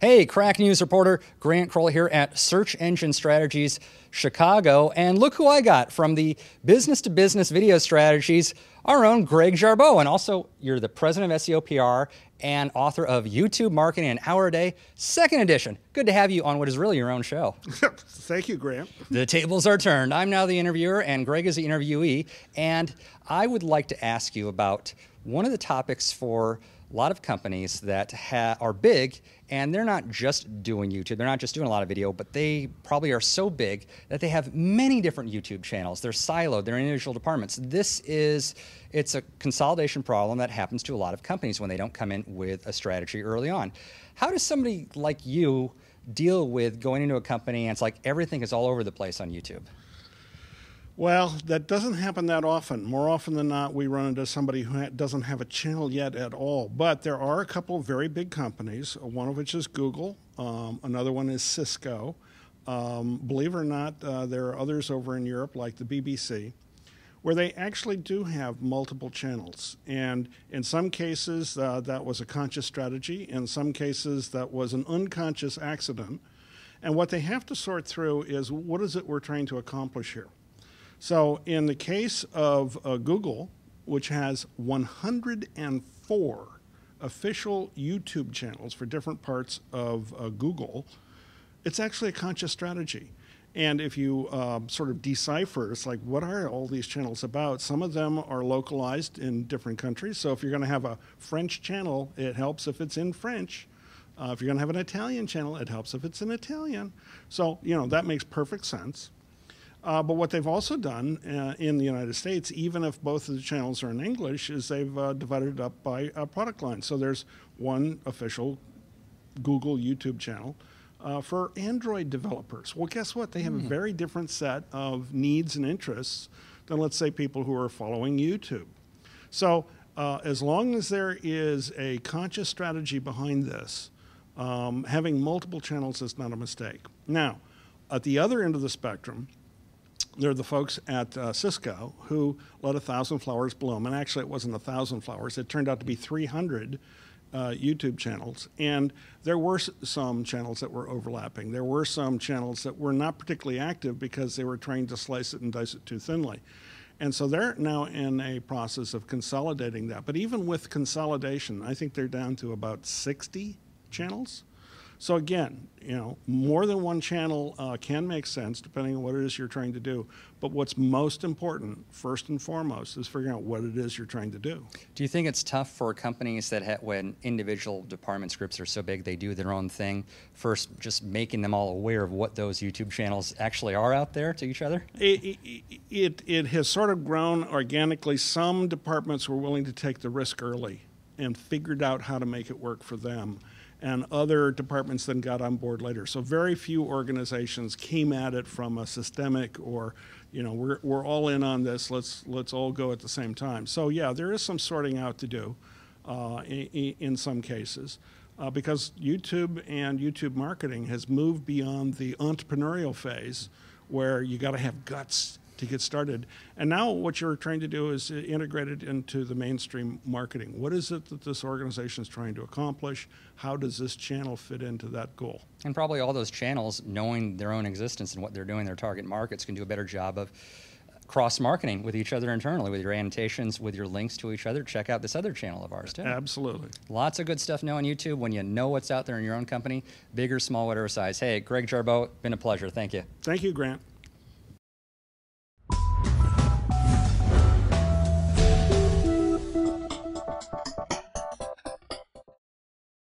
Hey, crack news reporter Grant Crowell here at Search Engine Strategies Chicago. And look who I got from the Business to Business Video Strategies, our own Greg Jarboe. And also, you're the president of SEO-PR and author of YouTube Marketing an Hour a Day, second edition. Good to have you on what is really your own show. Thank you, Grant. The tables are turned. I'm now the interviewer, and Greg is the interviewee. And I would like to ask you about one of the topics for a lot of companies that are big, and they're not just doing YouTube. They're not just doing a lot of video, but they probably are so big that they have many different YouTube channels. They're siloed. They're in individual departments. It's a consolidation problem that happens to a lot of companies when they don't come in with a strategy early on. How does somebody like you deal with going into a company and it's like everything is all over the place on YouTube? Well, that doesn't happen that often. More often than not, we run into somebody who doesn't have a channel yet at all. But there are a couple of very big companies, one of which is Google, another one is Cisco. Believe it or not, there are others over in Europe, like the BBC, where they actually do have multiple channels. And in some cases, that was a conscious strategy. In some cases, that was an unconscious accident. And what they have to sort through is, what is it we're trying to accomplish here? So in the case of Google, which has 104 official YouTube channels for different parts of Google, it's actually a conscious strategy. And if you sort of decipher, it's like, what are all these channels about? Some of them are localized in different countries. So if you're going to have a French channel, it helps if it's in French. If you're going to have an Italian channel, it helps if it's in Italian. So, that makes perfect sense. But what they've also done in the United States, even if both of the channels are in English, is they've divided it up by product line. So there's one official Google YouTube channel for Android developers. Well, guess what? They have a very different set of needs and interests than, let's say, people who are following YouTube. So as long as there is a conscious strategy behind this, having multiple channels is not a mistake. Now, at the other end of the spectrum, there are the folks at Cisco who let 1,000 flowers bloom. And actually, it wasn't 1,000 flowers. It turned out to be 300 YouTube channels. And there were some channels that were overlapping. There were some channels that were not particularly active because they were trying to slice it and dice it too thinly. And so they're now in a process of consolidating that. But even with consolidation, I think they're down to about 60 channels. So again, more than one channel can make sense depending on what it is you're trying to do. But what's most important, first and foremost, is figuring out what it is you're trying to do. Do you think it's tough for companies that when individual departments, groups are so big, they do their own thing, first just making them all aware of what those YouTube channels actually are out there to each other? It has sort of grown organically. Some departments were willing to take the risk early and figured out how to make it work for them. And other departments then got on board later. So very few organizations came at it from a systemic or, we're all in on this, let's all go at the same time. So yeah, there is some sorting out to do in some cases because YouTube and YouTube marketing has moved beyond the entrepreneurial phase where you got to have guts to get started. And now what you're trying to do is integrate it into the mainstream marketing. What is it that this organization is trying to accomplish? How does this channel fit into that goal? And probably all those channels, knowing their own existence and what they're doing, their target markets, can do a better job of cross-marketing with each other internally, with your annotations, with your links to each other. Check out this other channel of ours, too. Absolutely. Lots of good stuff now on YouTube when you know what's out there in your own company, big or small, whatever size. Hey, Greg Jarboe, been a pleasure. Thank you. Thank you, Grant.